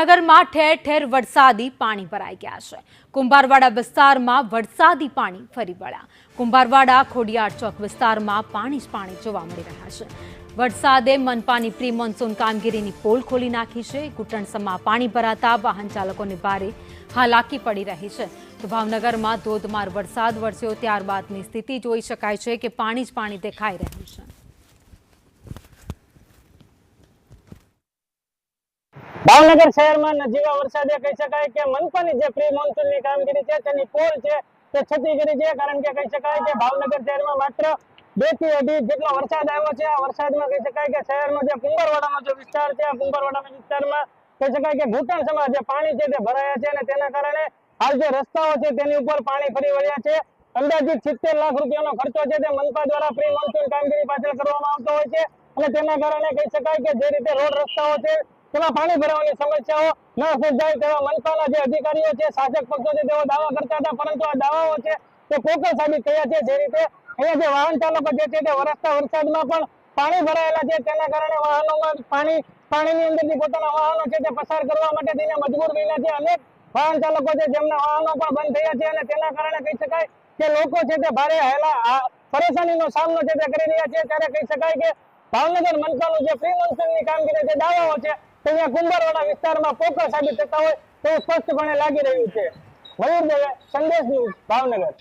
ભાવનગરમાં ઠેર ઠેર વરસાદી પાણી ભરાઈ ગયા છે। કુંભારવાડા વિસ્તારમાં વરસાદી પાણી ફરી વળ્યા। કુંભારવાડા ખોડિયાર ચોક વિસ્તારમાં પાણી જ પાણી જોવા મળી રહ્યા છે। વરસાદે મનપાની પ્રી મોન્સૂન કામગીરીની પોલ ખોલી નાખી છે। ઘૂંટણસમાં પાણી ભરાતા વાહન ચાલકોને ભારે હાલાકી પડી રહી છે। તો ભાવનગરમાં ધોધમાર વરસાદ વરસ્યો ત્યારબાદની સ્થિતિ જોઈ શકાય છે કે પાણી જ પાણી દેખાઈ રહ્યું છે। ભાવનગર શહેરમાં નજીવા વરસાદે કહી શકાય કે મનપાની જે પ્રી મોન્સૂનની કામગીરી છે તેની પોલ છે તે છતી કરી છે। કારણ કે કહી શકાય કે ભાવનગર શહેરમાં માત્ર 2 થી 2.5 જેટલો વરસાદ આવ્યો છે। આ વરસાદમાં કહી શકાય કે શહેરનો જે કુંભારવાડાનો જે વિસ્તાર છે આ કુંભારવાડાના વિસ્તારમાં કહી શકાય કે ઘૂંટણસમાં જે પાણી છે તે ભરાયા છે અને તેના કારણે હાલ જે રસ્તાઓ છે તેની ઉપર પાણી ફરી વળ્યા છે। અંદાજિત 70 લાખ રૂપિયાનો ખર્ચો છે તે મનપા દ્વારા પ્રી મોન્સૂન કામગીરી પાછળ કરવામાં આવતો હોય છે અને તેના કારણે કહી શકાય કે જે રીતે રોડ રસ્તાઓ છે તેમાં પાણી ભરાવાની સમસ્યાઓ ન સર્જાય તેવા મનપાના જે અધિકારીઓ છે શાસક પક્ષો છે તેઓ દાવા કરતા હતા, પરંતુ આ દાવાઓ છે તે ખોટા સાબિત થયા છે। જે રીતે અહીંયા જે વાહન ચાલકો જે છે તે વરસતા વરસાદમાં પણ પાણી ભરાયેલા છે તેના કારણે વાહનોમાં પાણીની અંદરથી પોતાના વાહનો છે તે પસાર કરવા માટે થઈને મજબૂર બન્યા છે। અનેક વાહન ચાલકો છે જેમના વાહનો પણ બંધ થયા છે અને તેના કારણે કહી શકાય કે લોકો છે તે ભારે પરેશાનીનો સામનો છે તે કરી રહ્યા છે। ત્યારે કહી શકાય કે ભાવનગર મનપાનું જે પ્રી મોન્સૂનની કામગીરી જે દાવાઓ છે ત્યાં કુંભારવાડા વિસ્તારમાં પોકળ સાબિત થતા હોય તેવું સ્પષ્ટપણે લાગી રહ્યું છે। મયુર દવે, સંદેશ ન્યૂઝ, ભાવનગર।